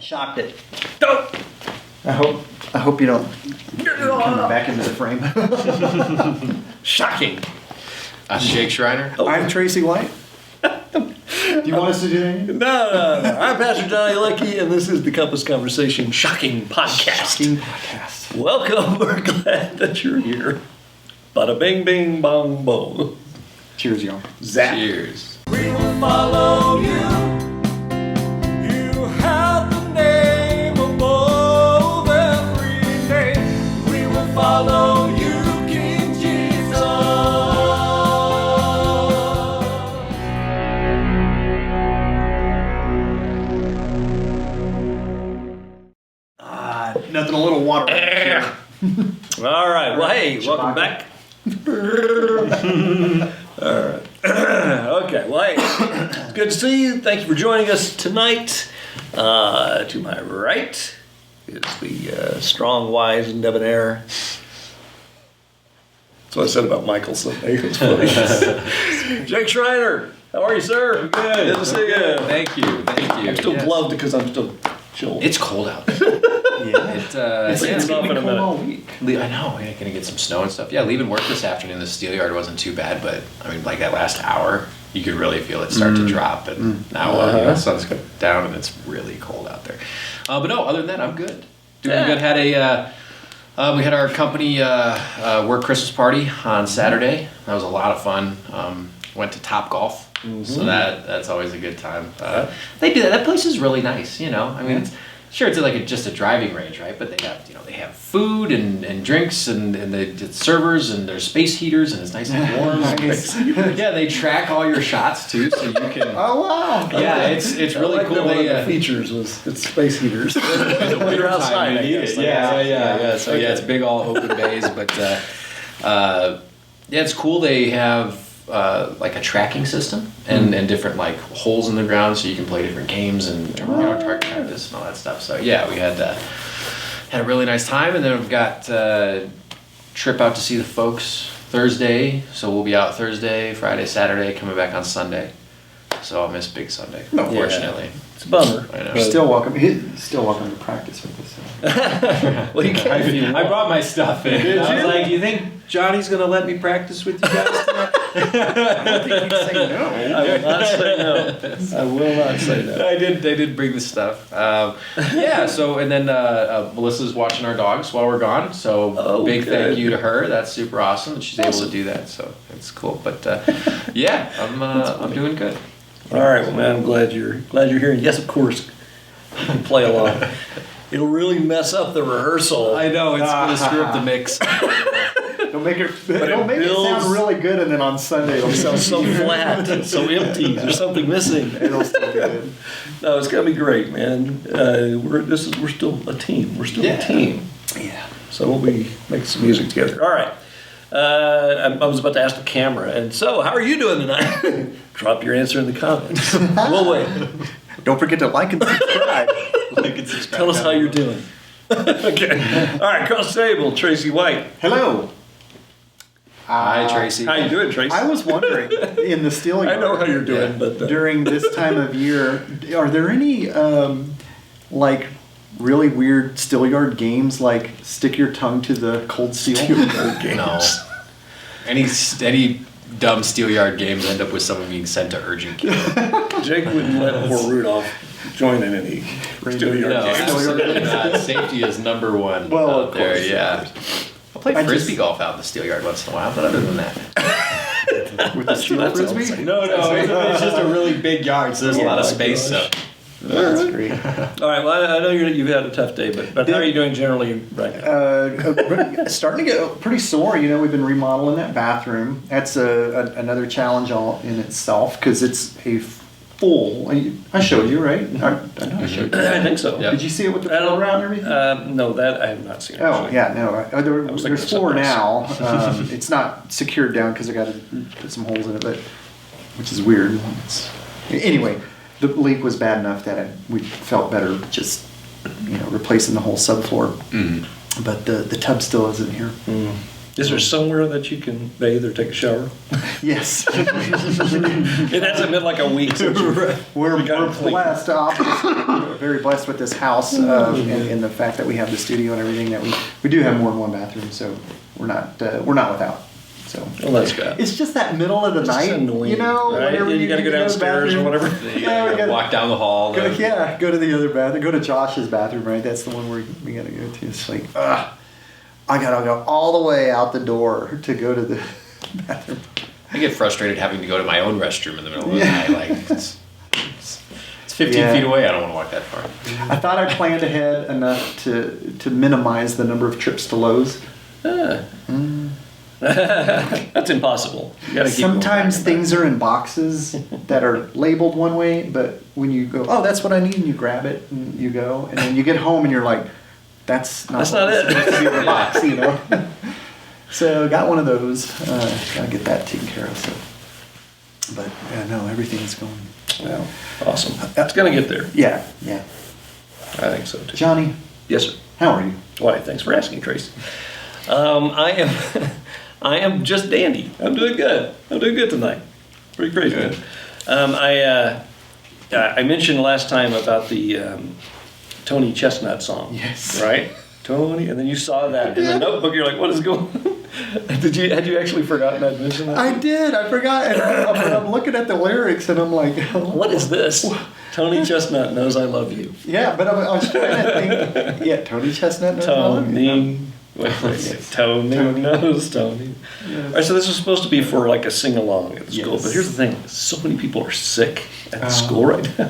Shocked it. Don't. I hope you don't come back into the frame. Shocking. Jake Schriner. I'm Tracey White. Do you want us to do anything? No. I'm Pastor Johnny Leckie, and this is the Compass Conversation Shocking Podcast. Shocking podcast. Welcome. We're glad that you're here. Bada bing, bing, bong, bong. Cheers, y'all. Zap. Cheers. We will follow you. You have the name above every name. We will follow you, King Jesus. Nothing a little water. All right. Well, hey, welcome back. All right. Okay. Well, hey, it's good to see you. Thank you for joining us tonight. To my right is the strong, wise, and debonair. That's what I said about Michael Sunday. It's funny. Jake Schriner. How are you, sir? I'm good. Good to see you. Thank you. I'm still gloved because I'm still chilled. It's cold out there. It's gonna off be in a cold minute. all week. I know. We're gonna get some snow and stuff. Yeah, leaving work this afternoon, the steel yard wasn't too bad, but I mean, like that last hour, you could really feel it start to drop, and now the sun's down and it's really cold out there. But no, other than that, I'm good. Doing good. Had we had our company work Christmas party on Saturday. That was a lot of fun. Went to Top Golf, so that's always a good time. They do that. That place is really nice. You know, I mean, it's like just a driving range, right? But they have food and drinks and the servers and there's space heaters and it's nice and warm. Nice. Yeah, they track all your shots too, so you can. Oh wow! Yeah, it's really cool. One of They the features was it's space heaters. You're You're outside. I guess. Yeah. So yeah, it's big all open bays, but yeah, it's cool. They have like a tracking system and different like holes in the ground, so you can play different games and target practice and all that stuff. So yeah, we had a really nice time, and then we've got trip out to see the folks Thursday. So we'll be out Thursday, Friday, Saturday, coming back on Sunday. So I'll miss Big Sunday, unfortunately. It's a bummer. I know. You're still welcome. He's still welcome to practice with us. Well, you can't if you I want. brought my stuff in. Did I was you? like, you think Johnny's gonna let me practice with you guys tonight? I don't think you'd say no. I will not say no. I will not say no. I did bring the stuff. Yeah, so, and then Melissa's watching our dogs while we're gone, so big good. thank you to her. That's super awesome that she's able to do that, so it's cool. But yeah, I'm doing good. All right, well, man, I'm glad you're here. And yes, of course, you can play along. It'll really mess up the rehearsal. I know, it's gonna screw up the mix. It'll make it builds- sound really good, and then on Sunday it'll Sounds sound so flat, and so empty. There's something missing. It'll still be good. No, it's gonna be great, man. We're still a team. We're still a team. Yeah. So we'll be making some music together. All right. I was about to ask the camera, and so how are you doing tonight? Drop your answer in the comments. We'll wait. Don't forget to like and subscribe. Tell us how you're doing. Okay. All right. Across the table, Tracey White. Hello. Hi, Tracy. How you doing, Tracy? I was wondering, in the steel yard, I know how you're doing, but during this time of year, are there any like really weird steel yard games, like stick your tongue to the cold steel? No. Any dumb steel yard games end up with someone being sent to urgent care. Jake wouldn't let poor Rudolph join in any studio No, games. absolutely not. Safety is number one Well, out of there. course, Yeah. I play I frisbee just- golf out in the steel yard once in a while, but other than that, With the steel That sounds frisbee? like- no, it's just a really big yard, so there's a lot of my space. So gosh. That's great. All right. Well, I know you've had a tough day, but how are you doing generally right now? Starting to get pretty sore. You know, we've been remodeling that bathroom. That's another challenge all in itself because it's a full. I showed you, right? I know I showed you. I think so. Yeah. Did you see it with the floor around and everything? No, that I have not seen. Oh actually. yeah, no. was thinking There's of floor something now. It's not secured down because I got to put some holes in it, but which is weird. Anyway, the leak was bad enough that we felt better just replacing the whole subfloor. But the tub still isn't here. Is there somewhere that you can bathe or take a shower? Yes. It hasn't been like a week since We're got clean. blessed, we're very blessed with this house and the fact that we have the studio and everything, that we do have more than one bathroom, so we're not without. So Well, that's good. it's just that middle of the It's night, just annoying, right? Yeah, you gotta go to the downstairs or bathroom. whatever. Yeah, we gotta walk down the hall. go to the other bathroom. Go to Josh's bathroom, right? That's the one we gotta go to. It's like, I gotta go all the way out the door to go to the bathroom. I get frustrated having to go to my own restroom in the middle of the night. Like it's 15 feet away. I don't want to walk that far. I thought I planned ahead enough to minimize the number of trips to Lowe's. That's impossible. You gotta keep Sometimes going back and things are in boxes that are labeled one way, but when you go, oh, that's what I need, and you grab it and you go, and then you get home and you're like, that's not it. supposed to be in the box, you know. So got one of those. Gotta get that taken care of. So, but no, everything's going well. back. Awesome. It's gonna get there. Yeah. I think so too. Johnny, Yes, sir. how are you? Why? Thanks for asking, Tracy. I am just dandy. I'm doing good. I'm doing good tonight. Pretty crazy. Good. I mentioned last time about the Tony Chestnut song. Yes. Right? Tony, and then you saw that in the notebook. You're like, "What is going on?" Had you actually forgotten I'd mentioned that? I did. I forgot. And I'm looking at the lyrics, and I'm like, What is this? Tony Chestnut knows I love you. Yeah, but I was trying to think. Yeah, Tony Chestnut knows I love you. Tony. Tony knows Tony. Yes. All right, so this was supposed to be for like a sing-along at the school, Yes. but here's the thing: so many people are sick at the school right now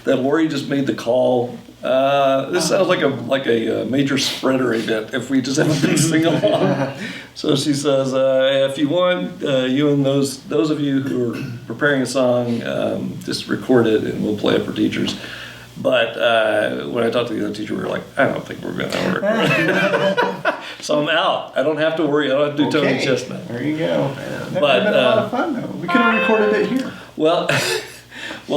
that Lori just made the call. This sounds like a major spreader event if we just have a big sing-along. So she says, if you want, you and those of you who are preparing a song, just record it and we'll play it for teachers. But when I talked to the other teacher, we were like, I don't think we're going to record. So I'm out. I don't have to worry. I don't have to do Tony Okay. Chestnut. There you go. That But, would have been a lot of fun, though. We could have recorded it here. Well,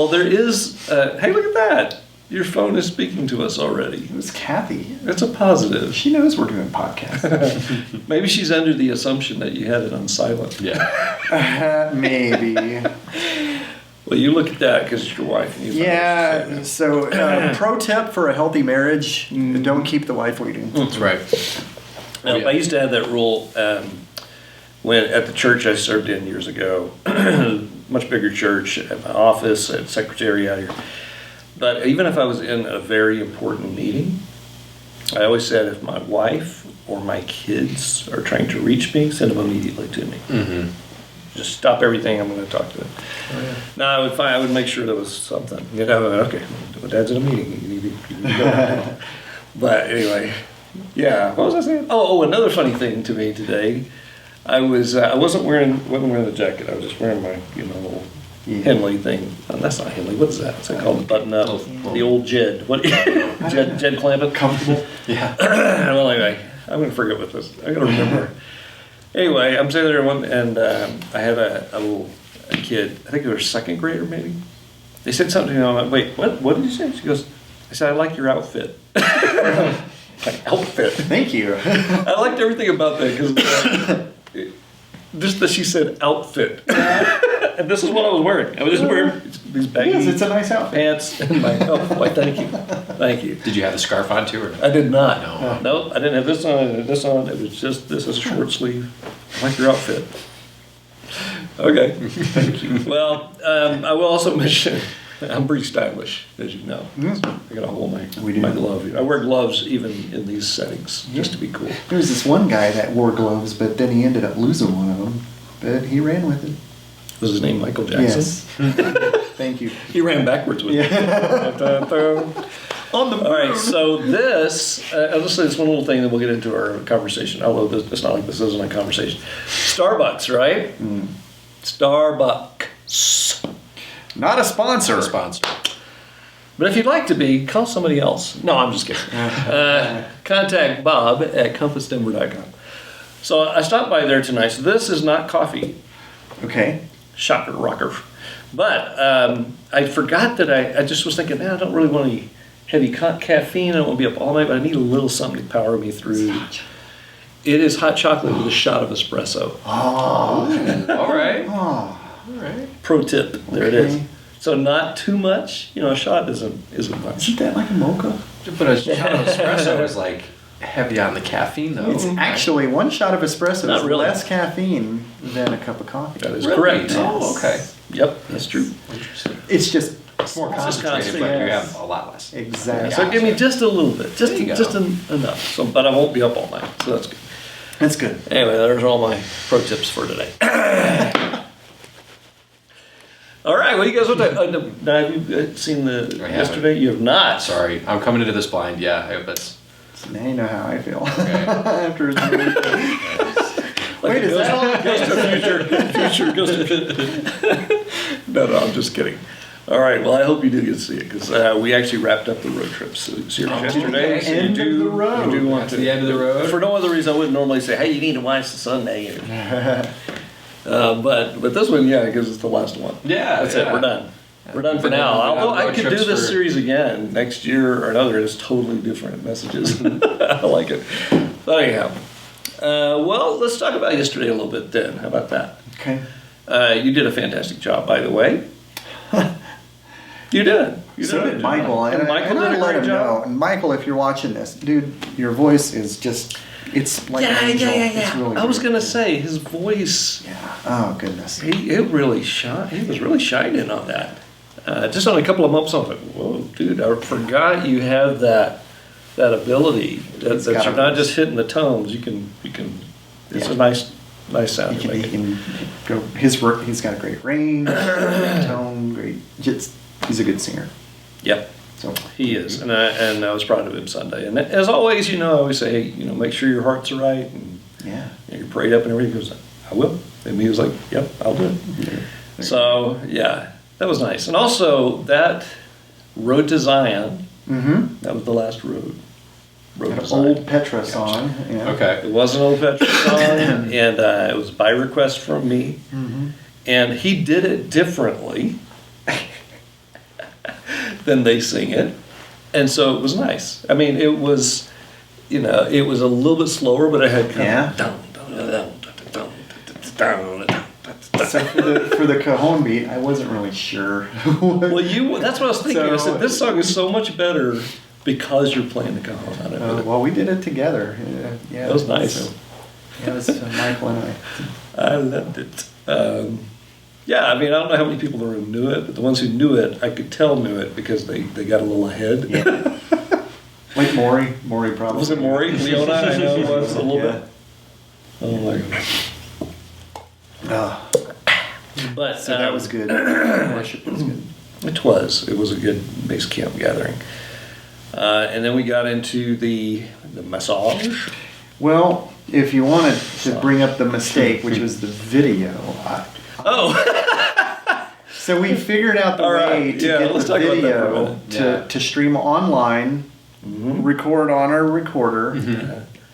there is. Hey, look at that! Your phone is speaking to us already. It was Kathy. That's a positive. She knows we're doing podcasts. Maybe she's under the assumption that you had it on silent. Yeah. Maybe. Well, you look at that because it's your wife. And you Yeah. So, pro tip for a healthy marriage: don't keep the wife waiting. That's right. Now, I used to have that rule when at the church I served in years ago. Much bigger church, at my office, at secretary out here. But even if I was in a very important meeting, I always said if my wife or my kids are trying to reach me, send them immediately to me. Mm-hmm. Just stop everything. I'm going to talk to them. Oh, yeah. Now I would make sure there was something. You know, okay, my dad's in a meeting. You need to go. But anyway, yeah. What was I saying? Oh, another funny thing to me today. I wasn't wearing the jacket. I was just wearing my little Henley thing. Oh, that's not Henley. What is that? What's it called? The button up. The old Jed. What? Jed Clampett. Comfortable. Yeah. Well, anyway, I'm gonna forget what this. I gotta remember. Anyway, I'm sitting there and I had a kid. I think they were second grader maybe. They said something to me. I'm like, wait, what? What did you say? She goes, I said, I like your outfit. My outfit. Thank you. I liked everything about that because just that she said outfit. And this is what I was wearing. I was just wearing these baggy Yes, it's a nice outfit. pants and my why, thank you. Thank you. Did you have the scarf on too, or no? I did not. No. Nope, I didn't have this on. I didn't have this on. It was just this is a short sleeve. I like your outfit. Okay. Thank you. Well, I will also mention I'm pretty stylish, as you know. I got to hold my glove. I wear gloves even in these settings just to be cool. There was this one guy that wore gloves, but then he ended up losing one of them. But he ran with it. Was his name Michael Jackson? Yes. Thank you. He ran backwards with it. On the moon. All right, so this, I'll just say this one little thing, then we'll get into our conversation. Although it's not like this isn't a conversation. Starbucks, right? Starbucks. Not a sponsor. Not a sponsor. But if you'd like to be, call somebody else. No, I'm just kidding. Contact Bob at compassdenver.com. So I stopped by there tonight. So this is not coffee. Okay. Shocker rocker. But I forgot that I just was thinking, man, I don't really want any heavy caffeine. I don't want to be up all night, but I need a little something to power me through. It is hot chocolate with a shot of espresso. Oh. All right. Oh. All right. Pro tip, there it is. Okay. So not too much. You know, a shot isn't much. Isn't that like a mocha? But a shot of espresso is like heavy on the caffeine, though. It's actually one shot of espresso Not is really. less caffeine than a cup of coffee. That is Really? correct. Oh, okay. Yep, that's true. Interesting. It's just It's more It's just concentrated, but you yes. have a lot less. exactly. So give me just a little bit, There you go. enough. So, but I won't be up all night, so that's good. That's good. Anyway, there's all my pro tips for today. All right, well, you guys, now have you seen the I haven't. yesterday? You have not. Sorry, I'm coming into this blind. Yeah, that's So now you know how I feel Okay. after it's really Like Wait, a is that all? ghost of future? No, I'm just kidding. All right, well, I hope you did get to see it because we actually wrapped up the road trip series yesterday. okay. So End of the road. You do want That's to. the end of the road. For no other reason, I wouldn't normally say, "Hey, you need to watch the Sunday." But this one, yeah, because it's the last one. Yeah, That's it. yeah. We're done. We're done We've for been now. on Although I road could do trips this for- series again next year or another. It's totally different messages. I like it. But anyhow, well, let's talk about yesterday a little bit then. How about that? Okay. You did a fantastic job, by the way. You did. You So did. did Michael. And Michael I did a let great him job. know. And Michael, if you're watching this, dude, your voice is just, it's like an angel. It's really I was great. gonna say his voice. Yeah. Oh, goodness. It really shine. He was really shining on that. Just on a couple of months, I was like, "Whoa, dude! I forgot you have that ability. That He's got you're a not voice. just hitting the tones. You can. It's Yeah. a nice sound. He to can, make he it. can go, his work, he's got a great range, great tone, great, just, he's a good singer. Yep. So, He is, and I was proud of him Sunday. And as always, I always say, hey, make sure your heart's right, and yeah. you're prayed up and everything. He goes, I will. And he was like, yep, I'll do it. So yeah, that was nice. And also that Road to Zion, Mm-hmm. that was the last road. Road An to Zion. old Petra song. Yeah. Okay. It was an old Petra song, and it was by request from me. Mm-hmm. And he did it differently than they sing it. And so it was nice. I mean, it was, it was a little bit slower, but it had kind Yeah. of down, down, down, down, down, down. So for the cajon beat, I wasn't really sure. Well, that's what I was thinking. I So- said, this song is so much better because you're playing the cajon on it. with it. Well, we did it together. Yeah, That was nice. So, yeah, it was Michael and I. I loved it. Yeah, I mean, I don't know how many people in the room knew it, but the ones who knew it, I could tell knew it because they got a little ahead. Yeah. Like Morey probably. Was it Morey? Leona, I know it was a little Yeah. bit. Oh my gosh. Oh, But so that was good. Worship was good. It was. It was a good base camp gathering. And then we got into the massage. Well, if you wanted to bring up the mistake, which was the video, Oh, so we figured out the All way right. to Yeah, get let's the talk about that for a video minute. Yeah. to stream online, record on our recorder,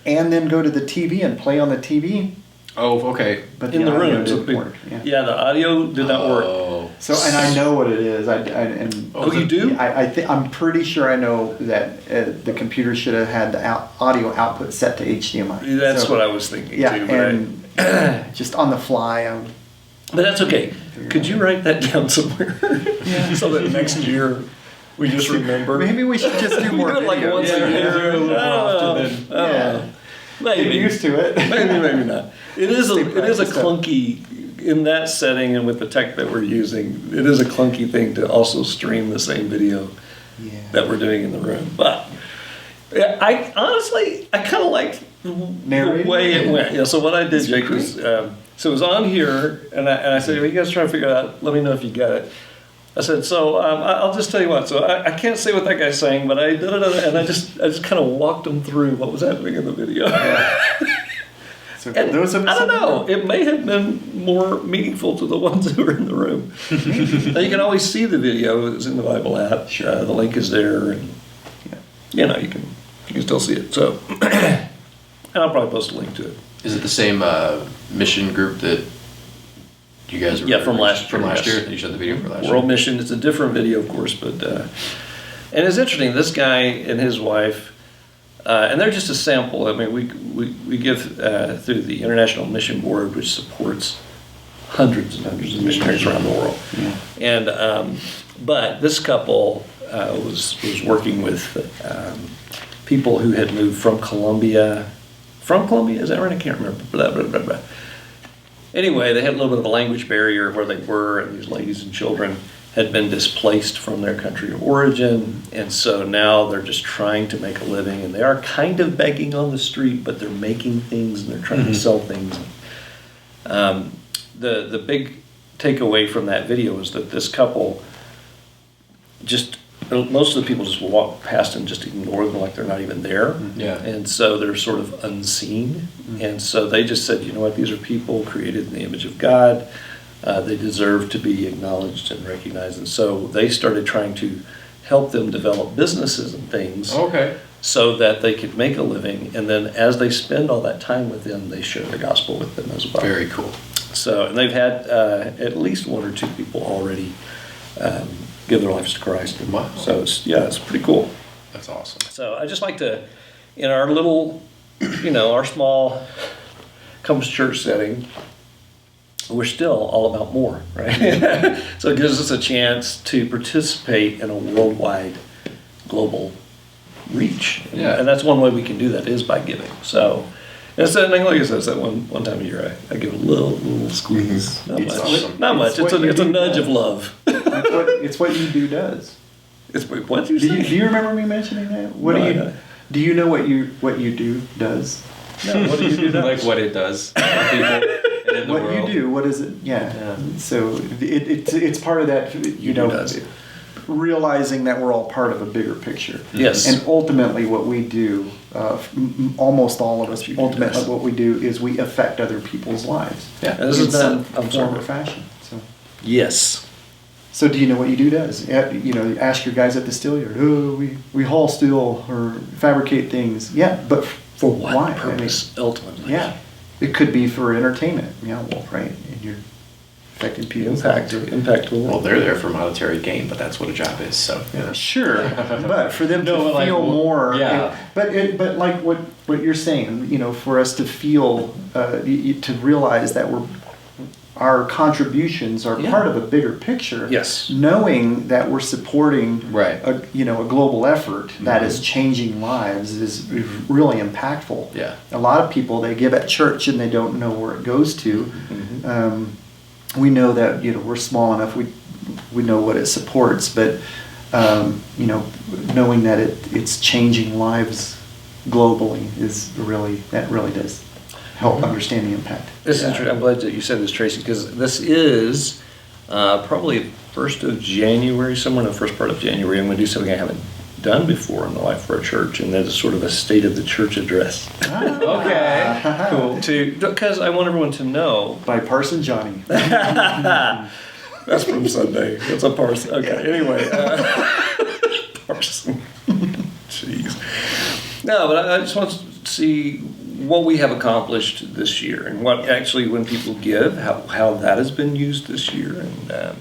and then go to the TV and play on the TV. Oh, okay. But in the audio room. So didn't work. Yeah. yeah, the audio did not work. Oh. So, and I know what it is. And Oh, you do? I'm pretty sure I know that the computer should have had the audio output set to HDMI. That's So, what I was thinking Yeah, too. But, and just on the fly, but that's okay. Could you write that down somewhere? So that next year we just remember. maybe we should just do We more do it like videos. once a Yeah, year. do it a little more often than- I don't know. Maybe. Get used to it. Maybe not. It is a practiced up. clunky in that setting and with the tech that we're using. It is a clunky thing to also stream the same video Yeah. that we're doing in the room. But yeah, I honestly kind of liked the Narrating? way it went. Yeah. So what I did, Jake, was so it was on here, and I said, well, "You guys try to figure it out. Let me know if you get it." I said, so I'll just tell you what. So I can't say what that guy's saying, but and I just kind of walked them through what was happening in the video. So And those of us I don't in the know. room- It may have been more meaningful to the ones who were in the room. Now, you can always see the video. It's in the Bible app. Sure. The link is there, and you can still see it. So, and I'll probably post a link to it. Is it the same mission group that you guys were? Yeah, from last From year, last yes. year? You showed the video for last World year? Mission. It's a different video, of course, but and it's interesting. This guy and his wife, And they're just a sample. I mean, we give through the International Mission Board, which supports hundreds and hundreds of missionaries around the world. Yeah. And but this couple was working with people who had moved from Colombia. From Colombia, is that right? I can't remember. Blah, blah, blah, blah. Anyway, they had a little bit of a language barrier where they were, and these ladies and children had been displaced from their country of origin, and so now they're just trying to make a living, and they are kind of begging on the street, but they're making things and they're trying to sell things. The big takeaway from that video is that this couple just, most of the people just walk past and just ignore them like they're not even there. Yeah. And so they're sort of unseen. And so they just said, you know what, these are people created in the image of God. They deserve to be acknowledged and recognized. And so they started trying to help them develop businesses and things Okay. so that they could make a living. And then as they spend all that time with them, they share the gospel with them as well. Very cool. So, and they've had at least one or two people already give their lives to Christ. Wow. So it's pretty cool. That's awesome. So I just like to, in our little, our small Compass Church setting, we're still all about more, right? So it gives us a chance to participate in a worldwide, global reach. Yeah. And that's one way we can do that is by giving. So, and it's like I said, it's that one time a year I give a little squeeze. Not It's much. awesome. Not much. It's what you a do nudge does. of love. It's what you do does. It's what you Do say? you remember me mentioning that? What No, do I you don't. do? You know what you do does? No, what do you do now? Like what it does for people and in the What world. you do? What is it? Yeah. Yeah. So it's part of that. You know, does. realizing that we're all part of a bigger picture. Yes. And ultimately, what we do, almost all of us, You do ultimately this. what we do is we affect other people's lives. Yeah. And this in is some not, I'm form sorry. or fashion. Yes. So do you know what you do does? Ask your guys at the steel yard. Oh, we haul steel or fabricate things. Yeah, but For what why? purpose, ultimately? Yeah, it could be for entertainment. Yeah, well, right, and you're affecting people's Impact lives. the Well, world. they're there for monetary gain, but that's what a job is. So yeah. Sure, but for them to No, but like, feel more. yeah. But like what you're saying, for us to feel, to realize that our contributions are Yeah. part of a bigger picture. Yes. Knowing that we're supporting Right. a global effort that is changing lives is really impactful. Yeah. A lot of people, they give at church and they don't know where it goes to. We know that we're small enough. We know what it supports, but knowing that it's changing lives globally that really does help understand the impact. This is interesting. I'm glad that you said this, Tracy, because this is probably 1st of January, somewhere in the first part of January. I'm going to do something I haven't done before in the life of our church, and that is sort of a state of the church address. Okay. Cool. Because I want everyone to know. By Parson Johnny. That's from Sunday. That's a parson. Okay, anyway. Parson. Jeez. No, but I just want to see what we have accomplished this year and what actually when people give, how that has been used this year and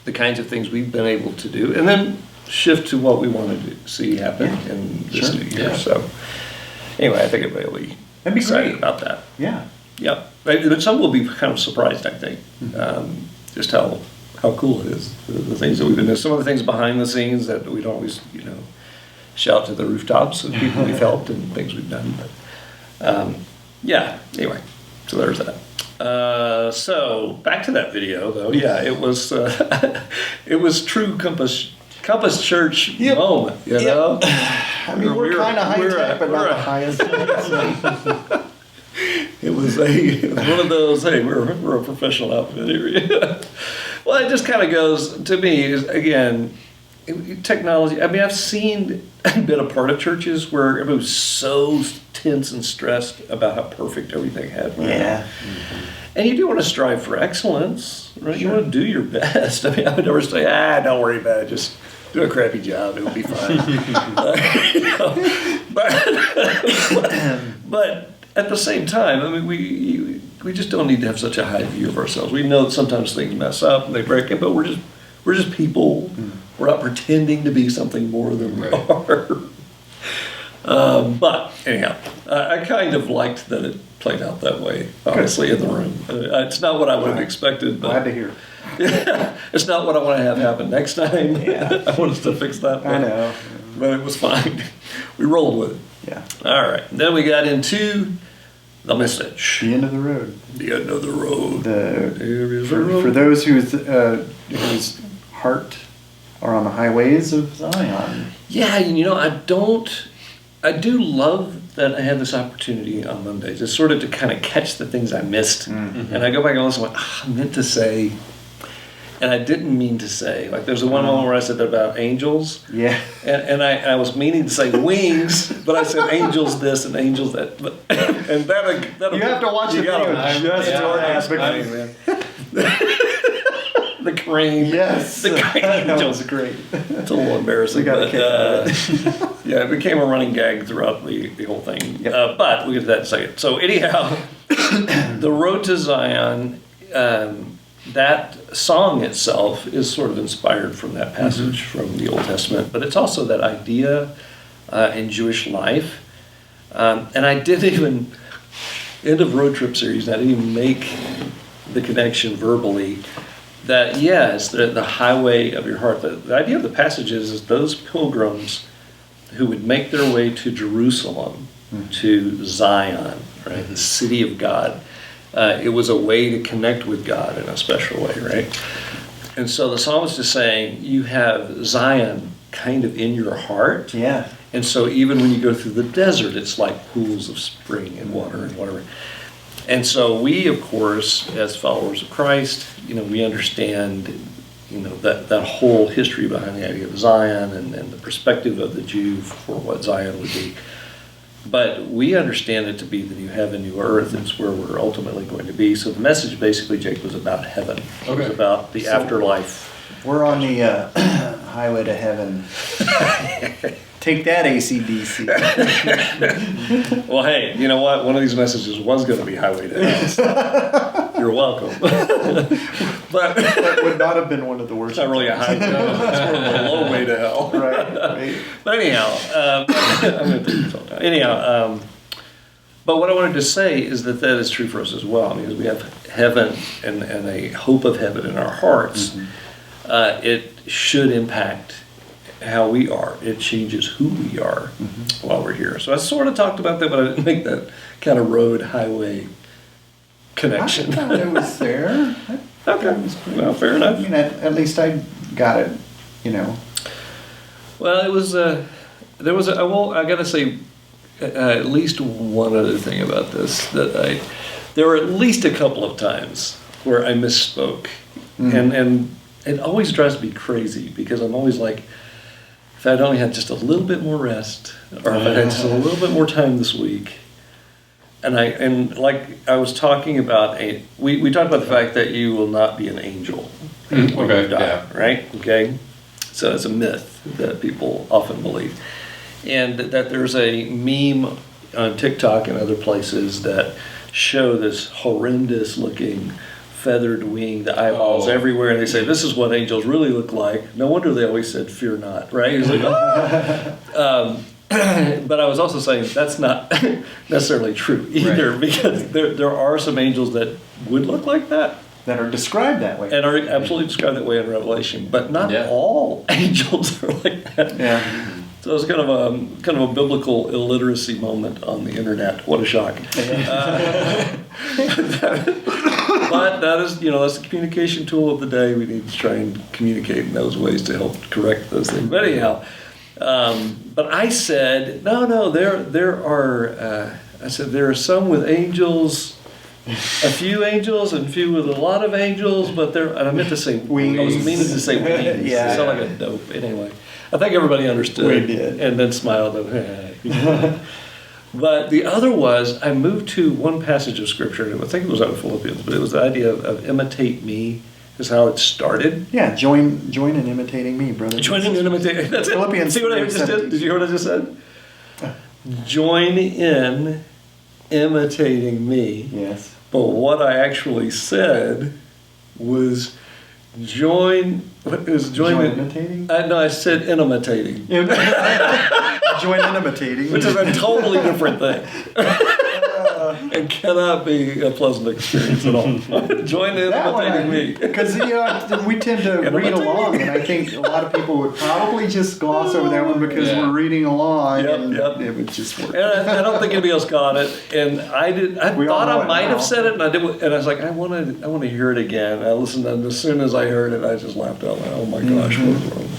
the kinds of things we've been able to do. And then shift to what we want to see happen in this Sure. new year. Yeah. So anyway, I think everybody will be That'd be excited great. about that. Yeah. Yep. But some will be kind of surprised, I think, just how cool it is, the things that we've been doing. Some of the things behind the scenes that we don't always, shout to the rooftops of people we've helped and things we've done. But yeah, anyway, so there's that. So back to that video, though. Yeah, it was it was true Compass Church Yep. moment, you know? I mean, we're kind of high tech, but not the highest. It was one of those, hey, we're a professional outfit here. Well, it just kind of goes, to me, is, again, technology. I mean, I've seen and been a part of churches where everybody was so tense and stressed about how perfect everything had been. Yeah. And you do want to strive for excellence, right? You Sure. want to do your best. I mean, I would never say, don't worry about it, just do a crappy job, it'll be fine. But at the same time, I mean, we just don't need to have such a high view of ourselves. We know that sometimes things mess up and they break it, but we're just people. We're not pretending to be something more than we Right. are. But anyhow, I kind of liked that it played out that way, honestly, in the room. It's not what I would have expected, but Glad to hear. it's not what I want to have happen next time. Yeah. I want us to fix that. I know. But it was fine. We rolled with it. Yeah. All right. Then we got into the message. The end of the road. The end of the road. The There is a for road. those whose heart are on the highways of Zion. Yeah, I do love that I had this opportunity on Mondays. It's sort of to kind of catch the things I missed. Mm-hmm. And I go back and listen, I meant to say, and I didn't mean to say. Like there's the one moment where I said about angels. Yeah. And I was meaning to say wings, but I said angels this and angels that. But, and that You have to watch the video just to ask. the crane. Yes. The crane That angels. was great. It's a little embarrassing. We got a but, kick out of yeah, it became a running gag throughout the whole thing. Yep. But we'll get to that in a second. So anyhow, the Road to Zion, that song itself is sort of inspired from that passage from the Old Testament. But it's also that idea in Jewish life. And I didn't even, end of road trip series, I didn't even make the connection verbally that yes, the highway of your heart. The idea of the passage is those pilgrims who would make their way to Jerusalem, to Zion, right, the city of God. It was a way to connect with God in a special way, right? And so the psalmist is saying you have Zion kind of in your heart. Yeah. And so even when you go through the desert, it's like pools of spring and water and whatever. And so we, of course, as followers of Christ, we understand, that whole history behind the idea of Zion and the perspective of the Jew for what Zion would be. But we understand it to be the new heaven, new earth. It's where we're ultimately going to be. So the message basically, Jake, was about heaven. It was about the afterlife. We're on the highway to heaven. Take that, AC/DC. Well, hey, you know what? One of these messages was going to be highway to hell. So you're welcome. But That would not have been one of the worst. it's not really a highway. It's more of a low way to hell. Right. But anyhow, I'm going to take this all down. Anyhow, but what I wanted to say is that is true for us as well. Because we have heaven and a hope of heaven in our hearts. It should impact how we are. It changes who we are while we're here. So I sort of talked about that, but I didn't make that kind of road highway connection. I thought it was there. Okay. Well, fair enough. I mean, at least I got it, Well, it was, I got to say at least one other thing about this, there were at least a couple of times where I misspoke. And it always drives me crazy because I'm always like, if I'd only had just a little bit more rest, or if I had just a little bit more time this week, and like I was talking about, we talked about the fact that you will not be an angel when you die, right? Okay, so it's a myth that people often believe, and that there's a meme on TikTok and other places that show this horrendous looking feathered wing, the eyeballs everywhere, and they say this is what angels really look like. No wonder they always said fear not, right? It's like, but I was also saying that's not necessarily true either, because there are some angels that would look like that That are described that way. and are absolutely described that way in Revelation, but not all angels are like that. Yeah. So it's kind of a biblical illiteracy moment on the internet. What a shock! But that is, that's the communication tool of the day. We need to try and communicate in those ways to help correct those things. But anyhow, but I said no. There are. I said there are some with angels. A few angels and few with a lot of angels, but and I meant to say wings. I was meaning to say wings. Yeah. I sound like a dope. Anyway, I think everybody understood. We did. And then smiled. But the other was, I moved to one passage of Scripture, and I think it was out of Philippians, but it was the idea of imitate me, is how it started. Yeah, join in imitating me, brother. Join in imitating. That's it. Philippians See what I just 3:17. did? Did you hear what I just said? Join in imitating me. Yes. But what I actually said was Join. What is join? imitating? No, I said imitating, Join in imitating. which is a totally different thing. And cannot be a pleasant experience at all. Join in imitating me. Because we tend to read along, and I think a lot of people would probably just gloss over that one because we're reading along, and it would just work. And I don't think anybody else got it. And I did. I We all thought know I it might now. have said it, and I did. And I was like, I want to hear it again. I listened, and as soon as I heard it, I just laughed out loud. Oh my gosh, what was wrong?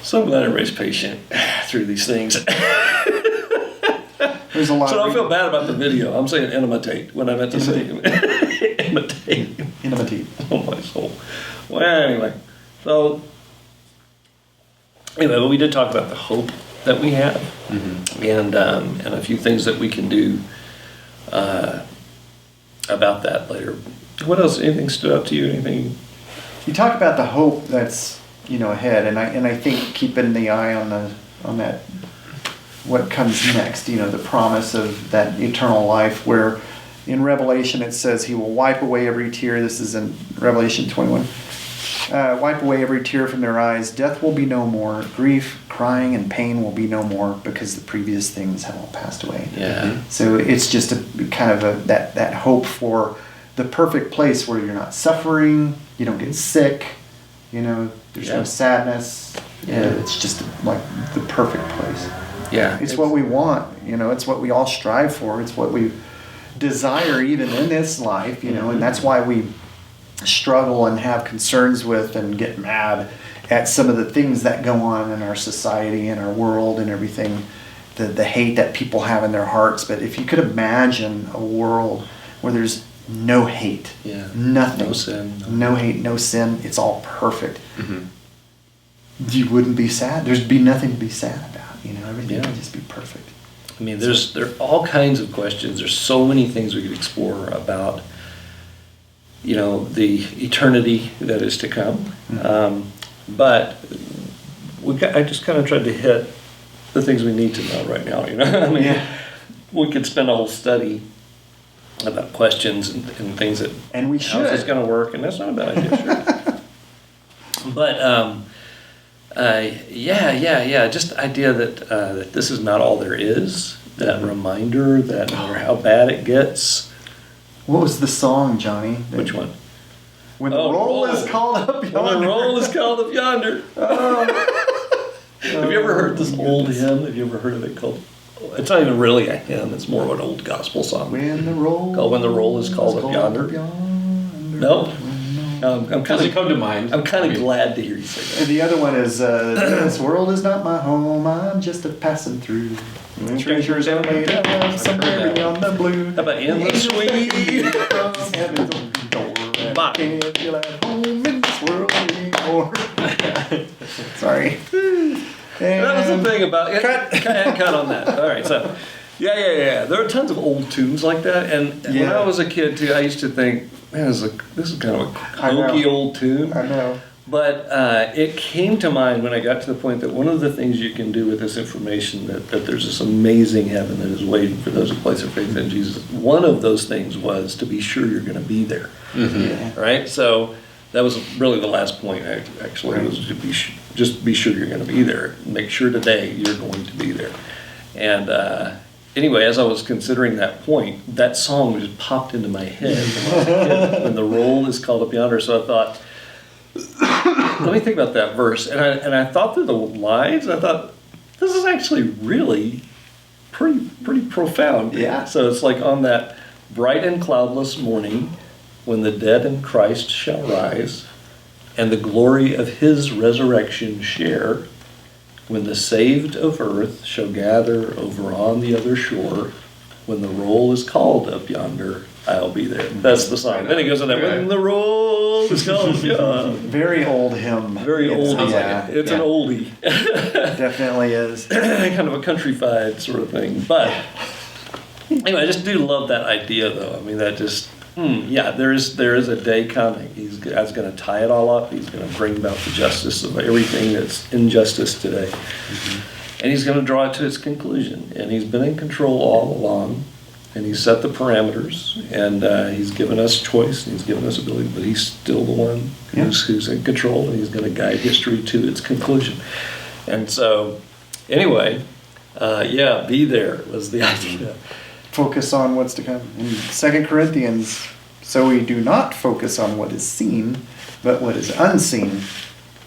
So I'm glad everybody's patient through these things. There's a lot. So of don't feel bad about the video. I'm saying imitate when I meant to say imitate. imitate. Oh my soul. Well, anyway, so but we did talk about the hope that we have, and a few things that we can do about that later. What else? Anything stood out to you? Anything? You talk about the hope that's ahead, and I think keeping the eye on that what comes next. The promise of that eternal life, where in Revelation it says He will wipe away every tear. This is in Revelation 21. Wipe away every tear from their eyes. Death will be no more. Grief, crying, and pain will be no more, because the previous things have all passed away. Yeah. So it's just a kind of that hope for the perfect place where you're not suffering, you don't get sick, there's no sadness. It's just like the perfect place. Yeah. It's what we want, it's what we all strive for. It's what we desire even in this life, and that's why we struggle and have concerns with and get mad at some of the things that go on in our society and our world and everything, the hate that people have in their hearts. But if you could imagine a world where there's no hate, nothing, No sin, no hate, no sin, it's all perfect, you wouldn't be sad. There'd be nothing to be sad about. Everything would just be perfect. I mean, there are all kinds of questions. There's so many things we could explore about, the eternity that is to come. But I just kind of tried to hit the things we need to know right now. We could spend a whole study about questions and things that And we how is this should. going to work, and that's not a bad idea. Sure. But just the idea that this is not all there is. That reminder that no matter how bad it gets. What was the song, Johnny? Which one? When the roll is called up yonder. When the roll is called up yonder. Have you ever heard this old hymn? Have you ever heard of it called? It's not even really a hymn. It's more of an old gospel song. When the roll. Called When the Roll is Called Up Yonder. Nope. I'm kind Does of it come to mind? I'm kind of glad to hear you say that. And the other one is, this world is not my home, I'm just a passing through. The treasures are made of somewhere beyond the blue. How about In the Sweet? From heaven's open door. Bye. Can't feel at home in this world anymore. Sorry. That was the thing about cut on that. All right, so yeah. There are tons of old tunes like that, and when I was a kid too, I used to think, man, this is kind of a hokey old tune. I know. But it came to mind when I got to the point that one of the things you can do with this information, that there's this amazing heaven that is waiting for those who place their faith in Jesus. One of those things was to be sure you're going to be there. Right? So that was really the last point, actually, was to just be sure you're going to be there. Make sure today you're going to be there. And anyway, as I was considering that point, that song just popped into my head when I was a kid, when the roll is called up yonder. So I thought, let me think about that verse. And I thought through the lines, and I thought, this is actually really pretty profound. Yeah. So it's like, on that bright and cloudless morning, when the dead in Christ shall rise, and the glory of his resurrection share, when the saved of earth shall gather over on the other shore, when the roll is called up yonder, I'll be there. That's the song. Then it goes on that, when the roll is called up yonder. Very old hymn. Very old. Yeah. It's an oldie. Definitely is. Kind of a countryfied sort of thing. But anyway, I just do love that idea, though. I mean, that just, there is a day coming. God's going to tie it all up. He's going to bring about the justice of everything that's injustice today. And he's going to draw it to its conclusion. And he's been in control all along. and He's set the parameters, and He's given us choice, and He's given us ability, but He's still the one who's in control, and He's going to guide history to its conclusion. And so, anyway, be there was the idea. Focus on what's to come. In 2 Corinthians, so we do not focus on what is seen, but what is unseen.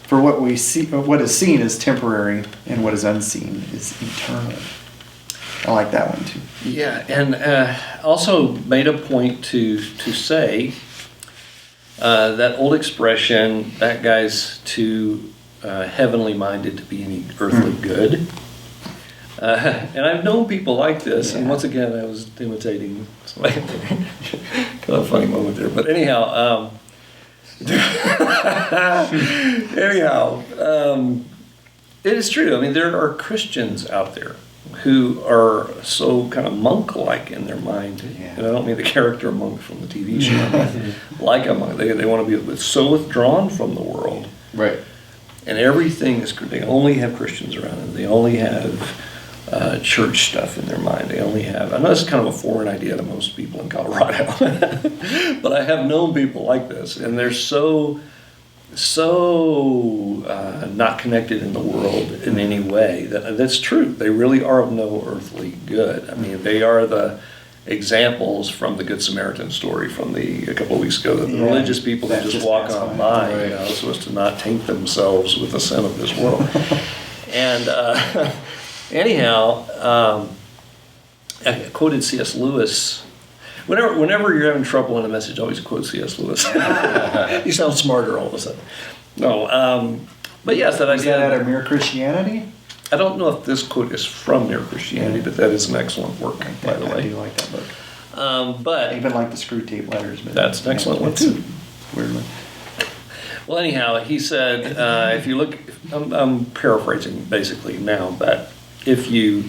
For what we see, what is seen is temporary, and what is unseen is eternal. I like that one too. Yeah, and also made a point to say that old expression, that guy's too heavenly minded to be any earthly good. And I've known people like this, and once again, I was imitating somebody. Kind of a funny moment there, but anyhow, it is true. I mean, there are Christians out there who are so kind of monk-like in their mind, and I don't mean the character monk from the TV show, like a monk. They want to be so withdrawn from the world, Right. and everything is. They only have Christians around them. They only have church stuff in their mind. They only have. I know this is kind of a foreign idea to most people in Colorado, but I have known people like this, and they're so not connected in the world in any way. That's true. They really are of no earthly good. I mean, they are the examples from the Good Samaritan story from a couple of weeks ago, that the religious people that just walk on by, so as to not taint themselves with the sin of this world. And anyhow, I quoted C.S. Lewis. Whenever you're having trouble in a message, always quote C.S. Lewis. You sound smarter all of a sudden. No, but yes, that idea. Is that out of Mere Christianity? I don't know if this quote is from Mere Christianity, but that is an excellent work, by the way. I do like that book. But I even like the Screw Tape Letters. But that's an excellent one too. Weirdly. Well, anyhow, he said, if you look, I'm paraphrasing basically now, but if you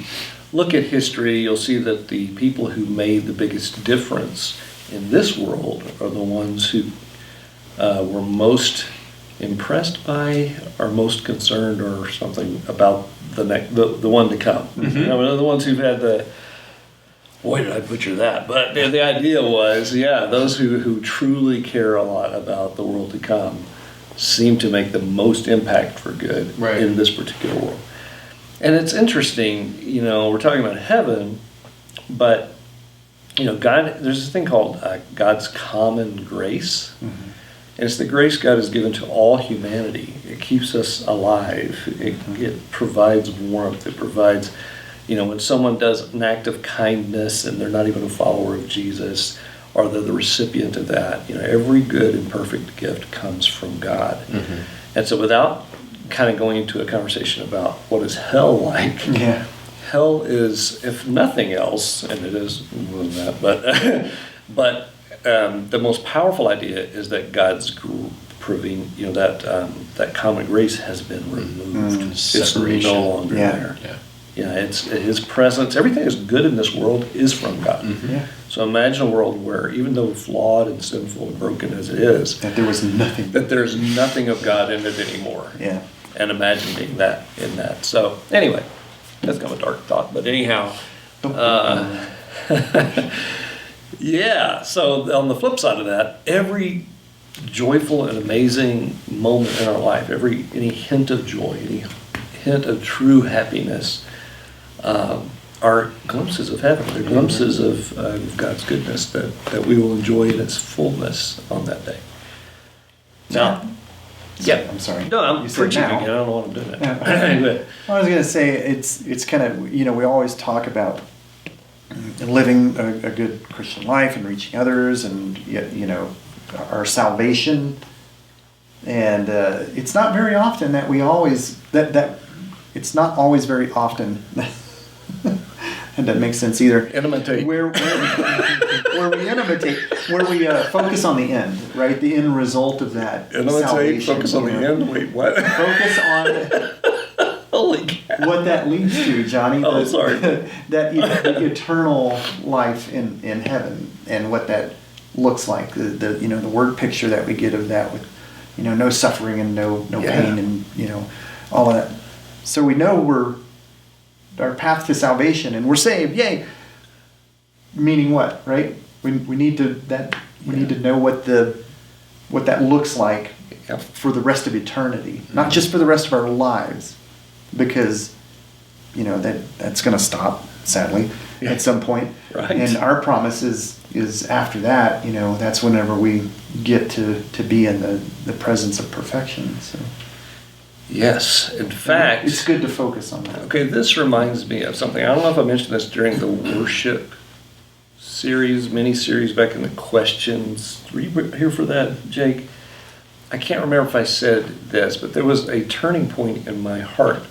look at history, you'll see that the people who made the biggest difference in this world are the ones who were most impressed by, or most concerned, or something about the one to come. Mm-hmm. You know, the ones who've had the. Boy, did I butcher that! But the idea was, those who truly care a lot about the world to come seem to make the most impact for good in this particular world. And it's interesting, we're talking about heaven, but, God, there's this thing called God's common grace. Mm-hmm. And it's the grace God has given to all humanity. It keeps us alive. It provides warmth. It provides, when someone does an act of kindness and they're not even a follower of Jesus, or they're the recipient of that, every good and perfect gift comes from God. Mm-hmm. And so without kind of going into a conversation about what is hell like. Yeah. Hell is, if nothing else, and it is more than that, but the most powerful idea is that God's proving, that common grace has been removed. It's no longer there. Yeah, it's His presence. Everything that's good in this world is from God. Mm-hmm. Yeah. So imagine a world where, even though flawed and sinful and broken as it is, that there's nothing of God in it anymore. Yeah. And imagine being that in that. So anyway, that's kind of a dark thought, but anyhow, so on the flip side of that, every joyful and amazing moment in our life, any hint of joy, any hint of true happiness, are glimpses of heaven. They're glimpses of God's goodness that we will enjoy in its fullness on that day. Now, I'm sorry. No, I'm preaching again. I don't know what I'm doing. Well, I was going to say, it's kind of, we always talk about living a good Christian life and reaching others, and our salvation. And it's not very often that we always it's not always very often. And that makes sense either. Imitate. Where we focus on the end, right? The end result of that salvation. Focus on the end? Wait, what? Focus on Holy cow. What that leads to, Johnny. Sorry. That eternal life in heaven, and what that looks like. The word picture that we get of that, with no suffering and no pain, and all of that. So we know our path to salvation, and we're saved, yay. meaning what, right? We need to know what that looks like Yep. for the rest of eternity, not just for the rest of our lives, because that's going to stop, sadly, Yeah. at some point. Right. And our promise is after that, that's whenever we get to be in the presence of perfection. So Yes. In fact, it's good to focus on that. okay, this reminds me of something. I don't know if I mentioned this during the worship mini-series back in the questions. Were you here for that, Jake? I can't remember if I said this, but there was a turning point in my heart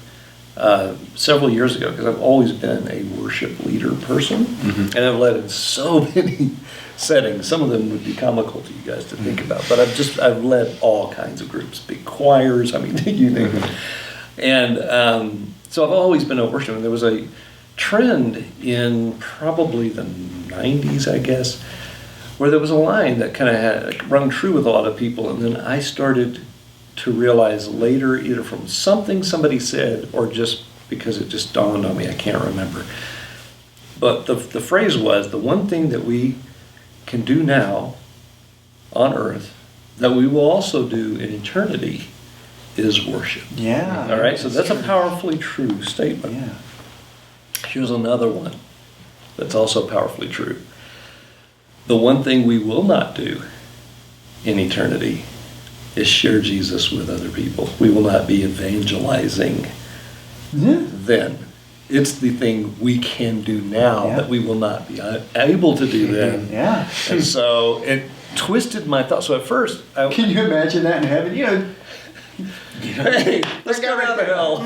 several years ago, because I've always been a worship leader person, and I've led in so many settings. Some of them would be comical to you guys to think about, but I've led all kinds of groups, big choirs, I mean, you name it. And so I've always been a worshiper. And there was a trend in probably the 90s, I guess, where there was a line that kind of had rung true with a lot of people, and then I started to realize later, either from something somebody said or just because it just dawned on me, I can't remember. But the phrase was, the one thing that we can do now on earth that we will also do in eternity is worship. Yeah. All right, so that's a powerfully true statement. Yeah. Here's another one that's also powerfully true. The one thing we will not do in eternity is share Jesus with other people. We will not be evangelizing then. It's the thing we can do now that we will not be able to do then. Yeah. And so it twisted my thoughts. So at first, Can you imagine that in heaven? hey, let's go around the hell.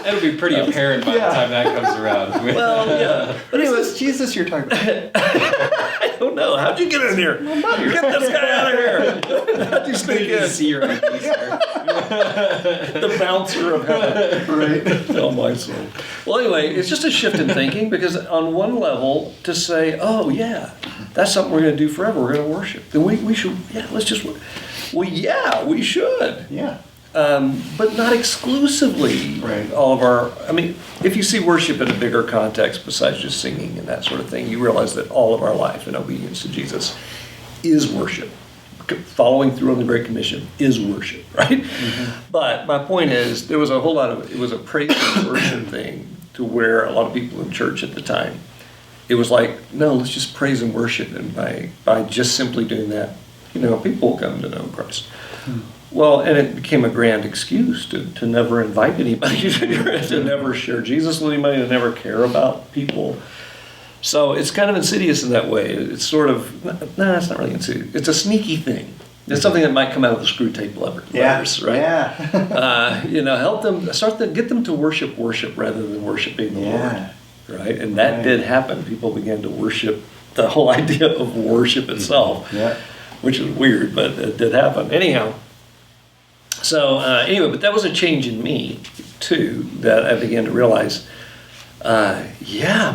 It'll be pretty apparent by the time that comes around. Well, yeah. But anyways, Jesus you're talking about. I don't know. How'd you get in here? Get this guy out of here. How'd you sneak in? See your ID, sir. The bouncer of heaven. Right. Oh, my soul. Well, anyway, it's just a shift in thinking, because on one level, to say, oh, yeah, that's something we're going to do forever. We're going to worship. Then we should, let's just, well, yeah, we should. Yeah. But not exclusively. Right. All of our, I mean, if you see worship in a bigger context besides just singing and that sort of thing, you realize that all of our life in obedience to Jesus is worship. Following through on the Great Commission is worship, right? But my point is, there was a whole lot of, it was a praise and worship thing, to where a lot of people in church at the time, it was like, no, let's just praise and worship, and by just simply doing that, people will come to know Christ. Well, and it became a grand excuse to never invite anybody, to never share Jesus with anybody, to never care about people. So it's kind of insidious in that way. It's sort of, it's not really insidious. It's a sneaky thing. It's something that might come out of the screw tape letters, right? Yeah. Help them, get them to worship rather than worshiping the Lord, right? And that Right. did happen. People began to worship the whole idea of worship itself, which is weird, but it did happen. Anyhow, so anyway, but that was a change in me too, that I began to realize, I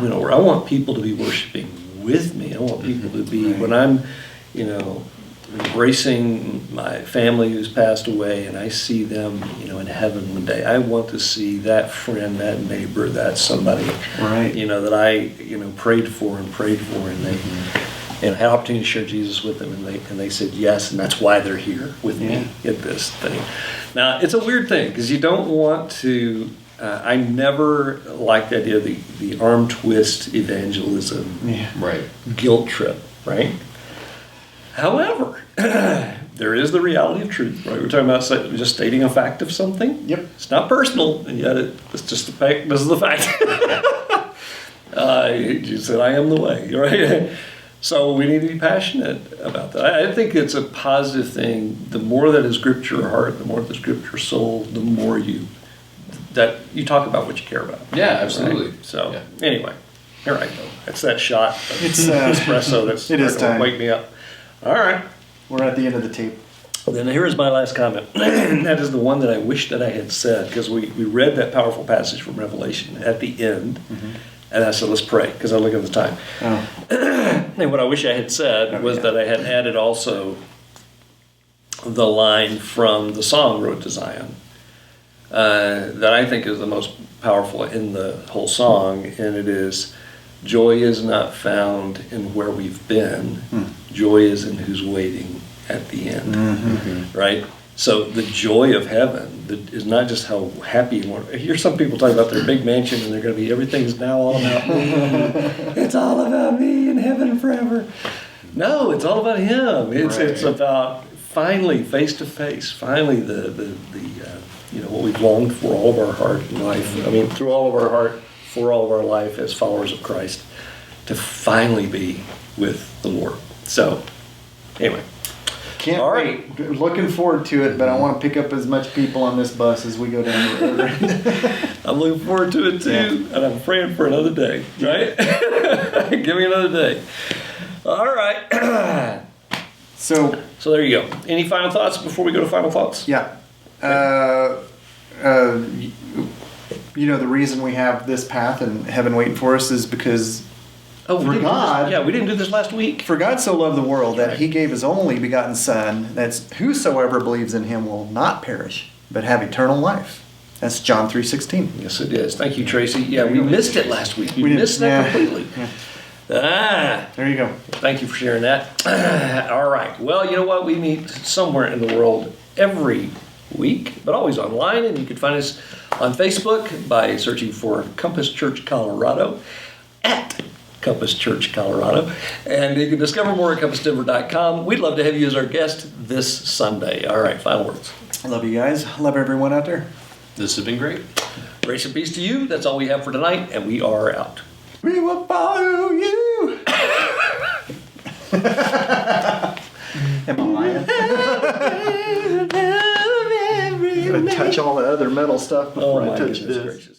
want people to be worshiping with me. I want people to be, when I'm, embracing my family who's passed away, and I see them, in heaven one day, I want to see that friend, that neighbor, that somebody, that I, prayed for, and they, had an opportunity to share Jesus with them, and they said yes, and that's why they're here with me at this thing. Now, it's a weird thing, because you don't want to, I never liked the idea of the arm twist evangelism guilt trip, right? However, there is the reality of truth, right? We're talking about just stating a fact of something. Yep. It's not personal, and yet it's just a fact. This is the fact. You said, I am the way, right? So we need to be passionate about that. I think it's a positive thing. The more that has gripped your heart, the more that has gripped your soul, the more you talk about what you care about. Yeah, absolutely. Right? So anyway, here I go. That's that shot. It's espresso that's it is starting time. to wake me up. All right. We're at the end of the tape. Then here's my last comment. That is the one that I wish that I had said, because we read that powerful passage from Revelation at the end, and I said, let's pray, because I look at the time. Oh. And what I wish I had said was that I had added also the line from the song Road to Zion, that I think is the most powerful in the whole song, and it is, joy is not found in where we've been. Joy is in who's waiting at the end, right? So the joy of heaven is not just how happy you want. I hear some people talk about their big mansion and they're going to be, everything's now all about me. It's all about me in heaven forever. No, it's all about him. It's about finally face to face, finally the what we've longed for all of our heart and life. I mean, through all of our heart, for all of our life as followers of Christ, to finally be with the Lord. So, anyway. Can't All wait. Looking forward to it, but I want to pick up as much people on this bus as we go down the road. I'm looking forward to it too, and I'm praying for another day, right? Give me another day. All right. So there you go. Any final thoughts before we go to final thoughts? yeah. The reason we have this path and heaven waiting for us is because Oh, we for didn't God, do this. Yeah, we didn't do this last week. For God so loved the world that Right. he gave his only begotten Son, that whosoever believes in him will not perish, but have eternal life. That's John 3:16. Yes, it is. Thank you, Tracy. Yeah, we missed it last week. We did, missed that completely. Yeah. There you go. Thank you for sharing that. All right. Well, you know what? We meet somewhere in the world every week, but always online, and you can find us on Facebook by searching for Compass Church Colorado at Compass Church Colorado, and you can discover more at compassdenver.com. We'd love to have you as our guest this Sunday. All right, final words. I love you guys. Love everyone out there. This has been great. Grace and peace to you. That's all we have for tonight, and we are out. We will follow you. Am I lying? I'm gonna touch all the other metal stuff before I touch this. Gracious.